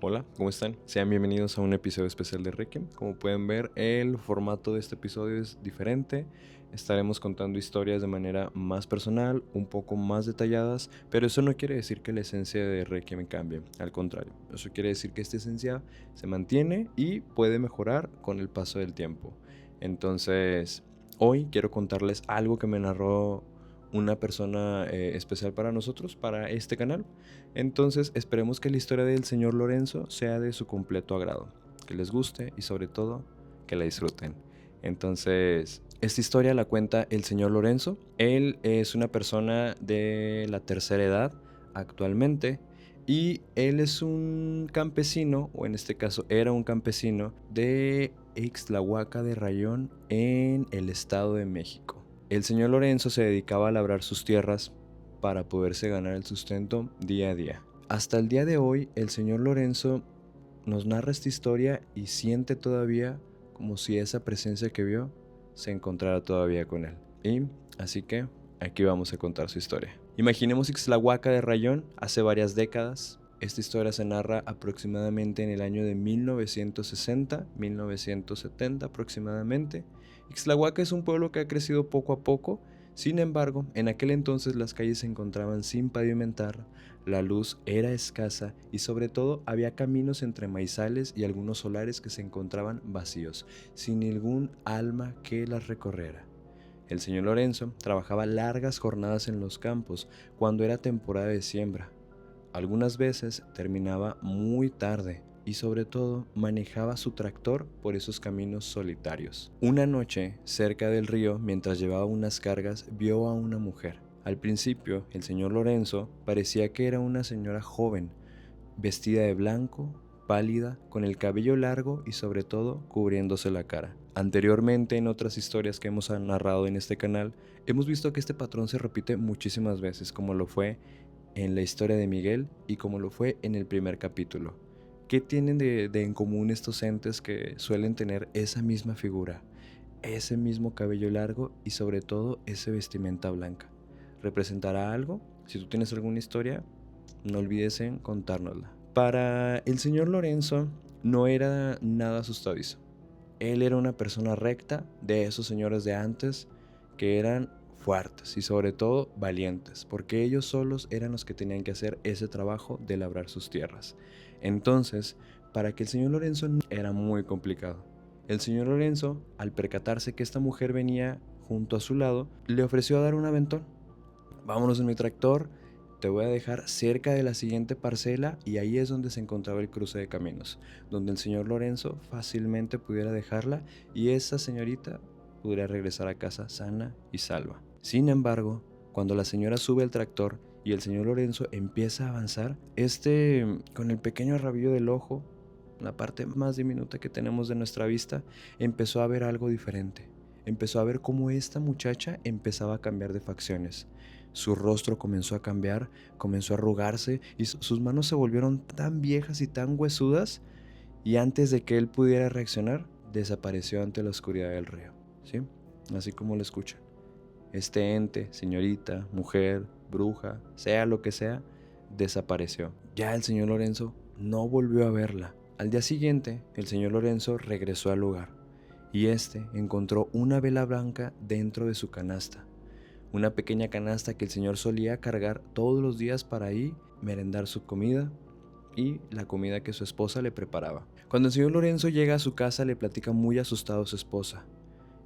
Hola, ¿cómo están? Sean bienvenidos a un episodio especial de Requiem. Como pueden ver, el formato de este episodio es diferente. Estaremos contando historias de manera más personal, un poco más detalladas, pero eso no quiere decir que la esencia de Requiem cambie. Al contrario, eso quiere decir que esta esencia se mantiene y puede mejorar con el paso del tiempo. Entonces, hoy quiero contarles algo que me narró una persona especial para nosotros, para este canal. Entonces esperemos que la historia del señor Lorenzo sea de su completo agrado, que les guste y sobre todo que la disfruten. Entonces, esta historia la cuenta el señor Lorenzo. Él es una persona de la tercera edad actualmente y él es un campesino, o en este caso era un campesino de Ixtlahuaca de Rayón en el Estado de México. El señor Lorenzo se dedicaba a labrar sus tierras para poderse ganar el sustento día a día. Hasta el día de hoy, el señor Lorenzo nos narra esta historia y siente todavía como si esa presencia que vio se encontrara todavía con él. Y así que aquí vamos a contar su historia. Imaginemos Ixtlahuaca de Rayón hace varias décadas. Esta historia se narra aproximadamente en el año de 1960, 1970 aproximadamente. Ixtlahuaca es un pueblo que ha crecido poco a poco. Sin embargo, en aquel entonces las calles se encontraban sin pavimentar, la luz era escasa y sobre todo había caminos entre maizales y algunos solares que se encontraban vacíos, sin ningún alma que las recorriera. El señor Lorenzo trabajaba largas jornadas en los campos cuando era temporada de siembra. Algunas veces terminaba muy tarde y sobre todo manejaba su tractor por esos caminos solitarios. Una noche, cerca del río, mientras llevaba unas cargas, vio a una mujer. Al principio, el señor Lorenzo parecía que era una señora joven, vestida de blanco, pálida, con el cabello largo y sobre todo cubriéndose la cara. Anteriormente, en otras historias que hemos narrado en este canal, hemos visto que este patrón se repite muchísimas veces, como lo fue en la historia de Miguel y como lo fue en el primer capítulo. ¿Qué tienen de en común estos entes que suelen tener esa misma figura, ese mismo cabello largo y sobre todo esa vestimenta blanca? ¿Representará algo? Si tú tienes alguna historia, no olvides en contárnosla. Para el señor Lorenzo no era nada asustadizo. Él era una persona recta, de esos señores de antes que eran fuertes y sobre todo valientes, porque ellos solos eran los que tenían que hacer ese trabajo de labrar sus tierras. Entonces, para que el señor Lorenzo era muy complicado. El señor Lorenzo, al percatarse que esta mujer venía junto a su lado, le ofreció dar un aventón. Vámonos en mi tractor, te voy a dejar cerca de la siguiente parcela y ahí es donde se encontraba el cruce de caminos, donde el señor Lorenzo fácilmente pudiera dejarla y esa señorita pudiera regresar a casa sana y salva. Sin embargo, cuando la señora sube al tractor y el señor Lorenzo empieza a avanzar, con el pequeño rabillo del ojo, la parte más diminuta que tenemos de nuestra vista, empezó a ver algo diferente. Empezó a ver cómo esta muchacha empezaba a cambiar de facciones. Su rostro comenzó a cambiar, comenzó a arrugarse y sus manos se volvieron tan viejas y tan huesudas, y antes de que él pudiera reaccionar, desapareció ante la oscuridad del río. ¿Sí? Así como lo escuchan. Este ente, señorita, mujer, bruja, sea lo que sea, desapareció. Ya el señor Lorenzo no volvió a verla. Al día siguiente, el señor Lorenzo regresó al lugar y encontró una vela blanca dentro de su canasta. Una pequeña canasta que el señor solía cargar todos los días para ahí merendar su comida y la comida que su esposa le preparaba. Cuando el señor Lorenzo llega a su casa, le platica muy asustado a su esposa.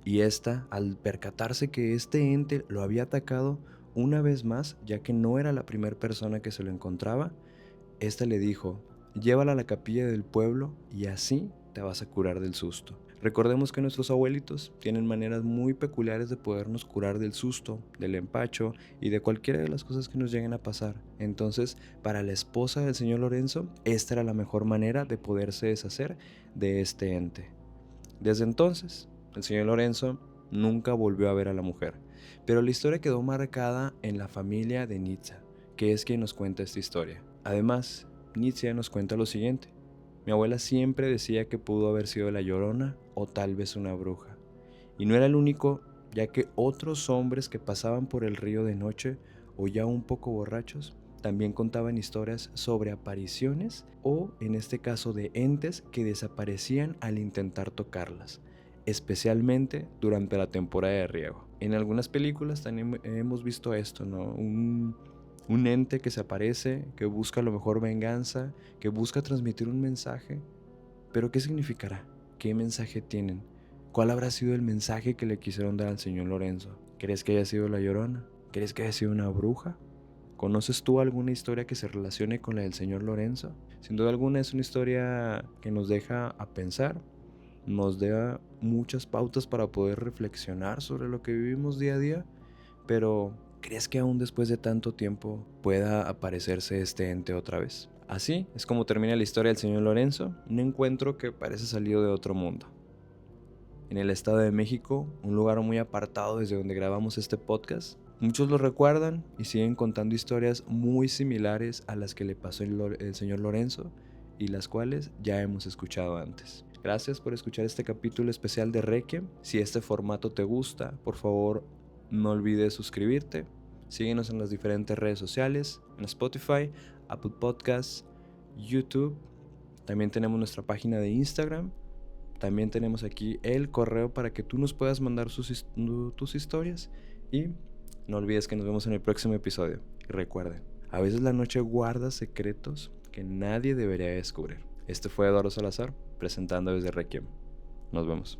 Y al percatarse que este ente lo había atacado una vez más, ya que no era la primera persona que se lo encontraba, le dijo: llévala a la capilla del pueblo y así te vas a curar del susto. Recordemos que nuestros abuelitos tienen maneras muy peculiares de podernos curar del susto, del empacho y de cualquiera de las cosas que nos lleguen a pasar. Entonces, para la esposa del señor Lorenzo, esta era la mejor manera de poderse deshacer de este ente. Desde entonces, el señor Lorenzo nunca volvió a ver a la mujer, pero la historia quedó marcada en la familia de Nitza, que es quien nos cuenta esta historia. Además, Nitza nos cuenta lo siguiente: mi abuela siempre decía que pudo haber sido la Llorona o tal vez una bruja. Y no era el único, ya que otros hombres que pasaban por el río de noche o ya un poco borrachos también contaban historias sobre apariciones o, en este caso, de entes que desaparecían al intentar tocarlas, especialmente durante la temporada de riego. En algunas películas también hemos visto esto, ¿no? Un ente que se aparece, que busca a lo mejor venganza, que busca transmitir un mensaje. ¿Pero qué significará? ¿Qué mensaje tienen? ¿Cuál habrá sido el mensaje que le quisieron dar al señor Lorenzo? ¿Crees que haya sido la Llorona? ¿Crees que haya sido una bruja? ¿Conoces tú alguna historia que se relacione con la del señor Lorenzo? Sin duda alguna es una historia que nos deja a pensar, nos da muchas pautas para poder reflexionar sobre lo que vivimos día a día, pero ¿crees que aún después de tanto tiempo pueda aparecerse este ente otra vez? Así es como termina la historia del señor Lorenzo, un encuentro que parece salido de otro mundo. En el Estado de México, un lugar muy apartado desde donde grabamos este podcast, muchos lo recuerdan y siguen contando historias muy similares a las que le pasó el señor Lorenzo y las cuales ya hemos escuchado antes. Gracias por escuchar este capítulo especial de Requiem. Si este formato te gusta, por favor no olvides suscribirte. Síguenos en las diferentes redes sociales, en Spotify, Apple Podcasts, YouTube. También tenemos nuestra página de Instagram. También tenemos aquí el correo para que tú nos puedas mandar tus historias. Y no olvides que nos vemos en el próximo episodio. Y recuerden, a veces la noche guarda secretos que nadie debería descubrir. Este fue Eduardo Salazar, presentando desde Requiem. Nos vemos.